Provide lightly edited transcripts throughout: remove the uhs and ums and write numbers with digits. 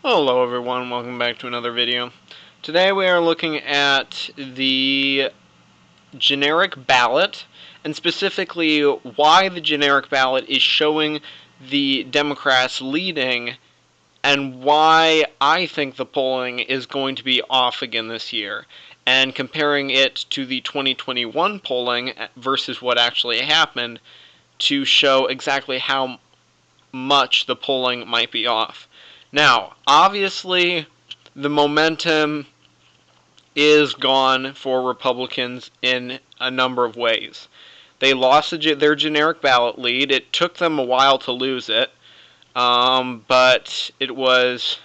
Hello everyone, welcome back to another video. Today we are looking at the generic ballot, and specifically why the generic ballot is showing the Democrats leading, and why I think the polling is going to be off again this year, and comparing it to the 2021 polling versus what actually happened to show exactly how much the polling might be off. Now, obviously, the momentum is gone for Republicans in a number of ways. They lost their generic ballot lead. It took them a while to lose it, but it was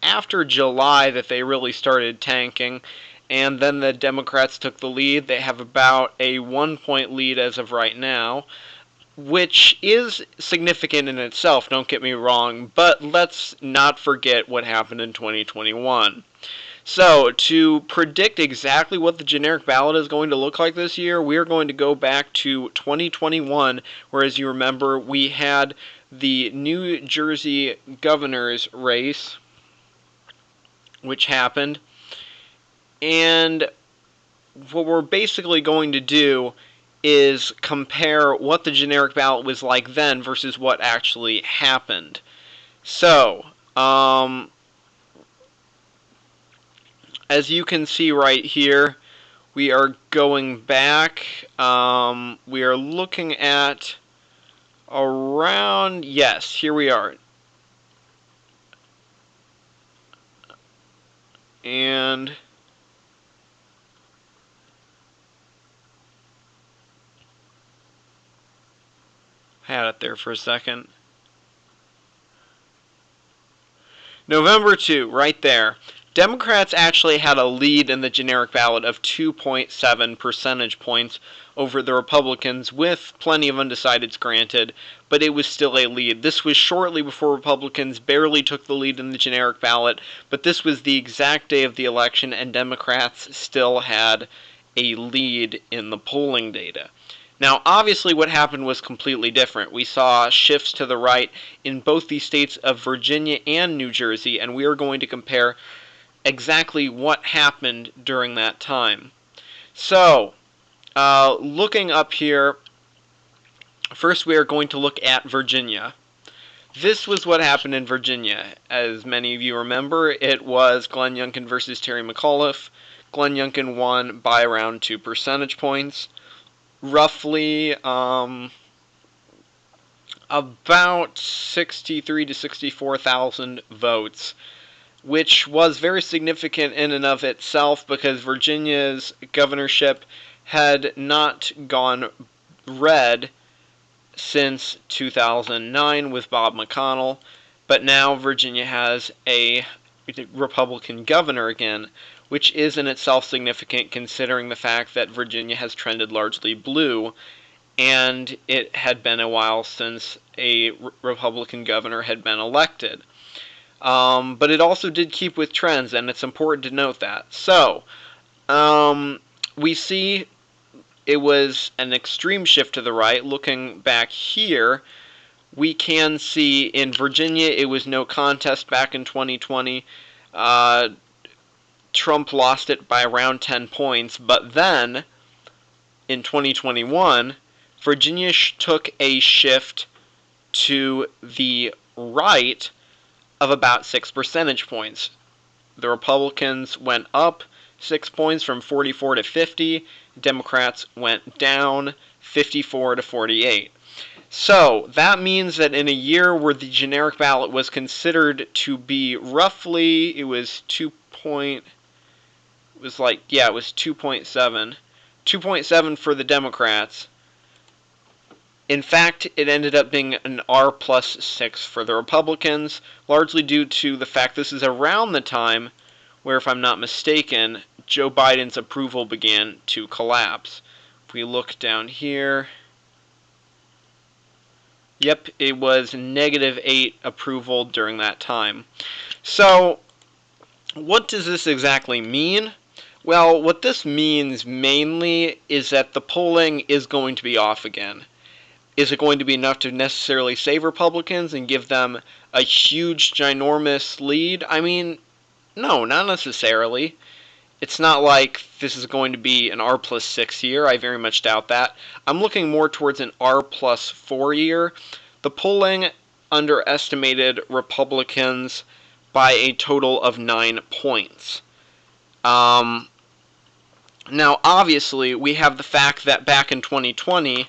after July that they really started tanking, and then the Democrats took the lead. They have about a 1-point lead as of right now, which is significant in itself, don't get me wrong, but let's not forget what happened in 2021. So, to predict exactly what the generic ballot is going to look like this year, we're going to go back to 2021, where, as you remember, we had the New Jersey governor's race, which happened, and what we're basically going to do is compare what the generic ballot was like then versus what actually happened. So, as you can see right here, we are going back. We are looking at around, yes, here we are. And had it there for a second. November 2, right there. Democrats actually had a lead in the generic ballot of 2.7 percentage points over the Republicans, with plenty of undecideds granted, but it was still a lead. This was shortly before Republicans barely took the lead in the generic ballot, but this was the exact day of the election, and Democrats still had a lead in the polling data. Now, obviously, what happened was completely different. We saw shifts to the right in both the states of Virginia and New Jersey, and we are going to compare exactly what happened during that time. So, looking up here, first we are going to look at Virginia. This was what happened in Virginia. As many of you remember, it was Glenn Youngkin versus Terry McAuliffe. Glenn Youngkin won by around 2 percentage points. Roughly about 63 to 64,000 votes, which was very significant in and of itself because Virginia's governorship had not gone red since 2009 with Bob McConnell, but now Virginia has a Republican governor again, which is in itself significant considering the fact that Virginia has trended largely blue, and it had been a while since a Republican governor had been elected. But it also did keep with trends, and it's important to note that. So, we see it was an extreme shift to the right. Looking back here, we can see in Virginia it was no contest back in 2020. Trump lost it by around 10 points, but then in 2021, Virginia took a shift to the right of about 6 percentage points. The Republicans went up 6 points from 44 to 50. Democrats went down 54 to 48. So that means that in a year where the generic ballot was considered to be roughly, it was 2.7. 2.7 for the Democrats. In fact, it ended up being an R plus 6 for the Republicans, largely due to the fact this is around the time where, if I'm not mistaken, Joe Biden's approval began to collapse. If we look down here, yep, it was -8 approval during that time. So, what does this exactly mean? Well, what this means mainly is that the polling is going to be off again. Is it going to be enough to necessarily save Republicans and give them a huge, ginormous lead? I mean, no, not necessarily. It's not like this is going to be an R+6 year. I very much doubt that. I'm looking more towards an R+4 year. The polling underestimated Republicans by a total of 9 points. Now, obviously, we have the fact that back in 2020,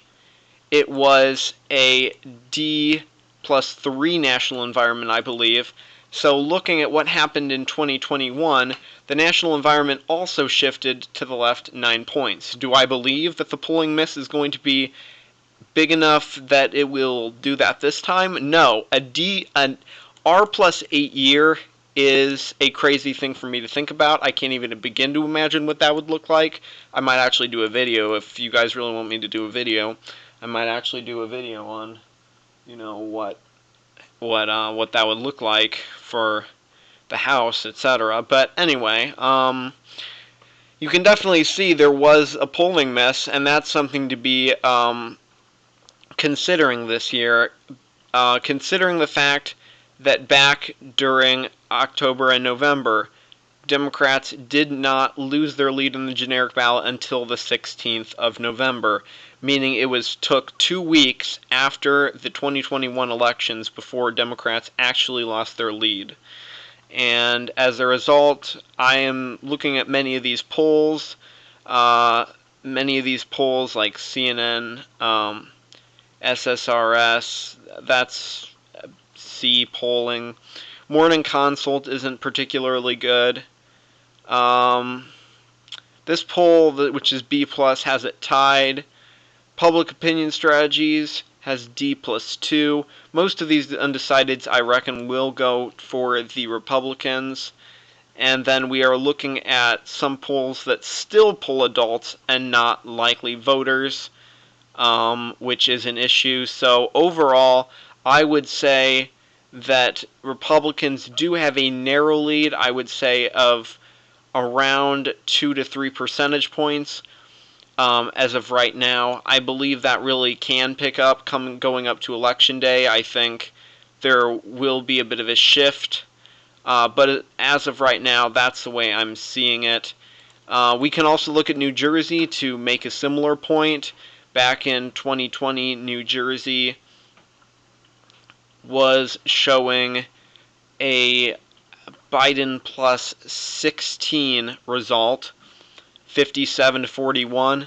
it was a D+3 national environment, I believe. So looking at what happened in 2021, the national environment also shifted to the left 9 points. Do I believe that the polling miss is going to be big enough that it will do that this time? No. An R+8 year is a crazy thing for me to think about. I can't even begin to imagine what that would look like. I might actually do a video if you guys really want me to do a video. I might actually do a video on, what that would look like for the House, etc. But anyway, you can definitely see there was a polling miss, and that's something to be considering this year. Considering the fact that back during October and November, Democrats did not lose their lead in the generic ballot until the 16th of November, meaning it took 2 weeks after the 2021 elections before Democrats actually lost their lead. And as a result, I am looking at many of these polls like CNN, SSRS, that's C polling. Morning Consult isn't particularly good. This poll, which is B+, has it tied. Public Opinion Strategies has D+2. Most of these undecideds, I reckon, will go for the Republicans. And then we are looking at some polls that still poll adults and not likely voters, which is an issue. So overall, I would say that Republicans do have a narrow lead, I would say, of around 2 to 3 percentage points as of right now. I believe that really can pick up going up to Election Day. I think there will be a bit of a shift, but as of right now, that's the way I'm seeing it. We can also look at New Jersey to make a similar point. Back in 2020, New Jersey was showing a Biden plus 16 result, 57 to 41.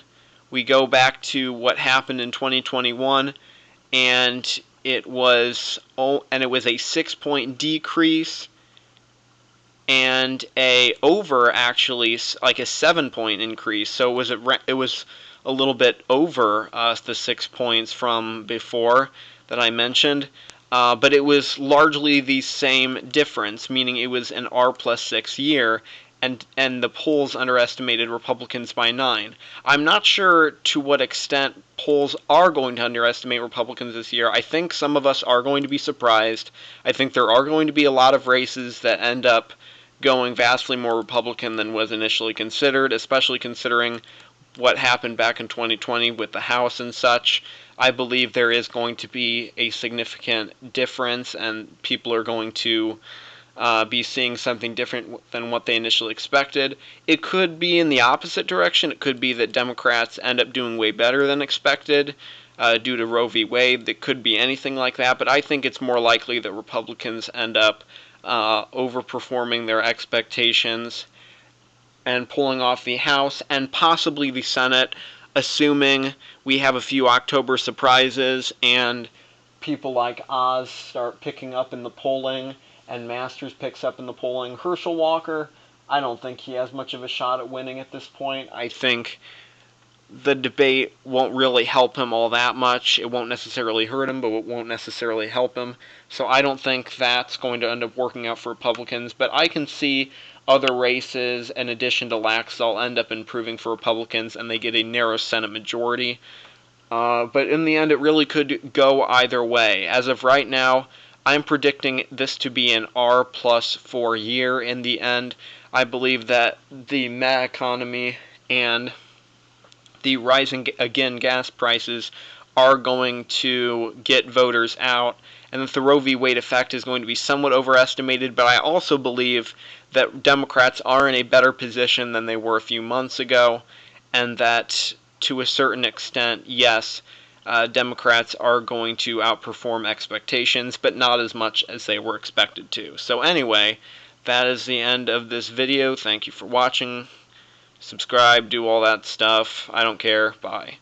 We go back to what happened in 2021, and it was a 6-point decrease, and actually like a 7-point increase. So it was a little bit over the 6 points from before that I mentioned. But it was largely the same difference, meaning it was an R+6 year, and the polls underestimated Republicans by 9. I'm not sure to what extent polls are going to underestimate Republicans this year. I think some of us are going to be surprised. I think there are going to be a lot of races that end up going vastly more Republican than was initially considered, especially considering what happened back in 2020 with the House and such. I believe there is going to be a significant difference, and people are going to be seeing something different than what they initially expected. It could be in the opposite direction. It could be that Democrats end up doing way better than expected due to Roe v. Wade. It could be anything like that, but I think it's more likely that Republicans end up overperforming their expectations and pulling off the House and possibly the Senate, assuming we have a few October surprises and people like Oz start picking up in the polling and Masters picks up in the polling. Herschel Walker, I don't think he has much of a shot at winning at this point. I think the debate won't really help him all that much. It won't necessarily hurt him, but it won't necessarily help him. So I don't think that's going to end up working out for Republicans, but I can see other races, in addition to Laxalt, end up improving for Republicans, and they get a narrow Senate majority. But in the end, it really could go either way. As of right now, I'm predicting this to be an R+4 year in the end. I believe that the meta economy and the rising, again, gas prices are going to get voters out, and that the Roe v. Wade effect is going to be somewhat overestimated, but I also believe that Democrats are in a better position than they were a few months ago, and that to a certain extent, yes, Democrats are going to outperform expectations, but not as much as they were expected to. So anyway, that is the end of this video. Thank you for watching. Subscribe, do all that stuff. I don't care. Bye.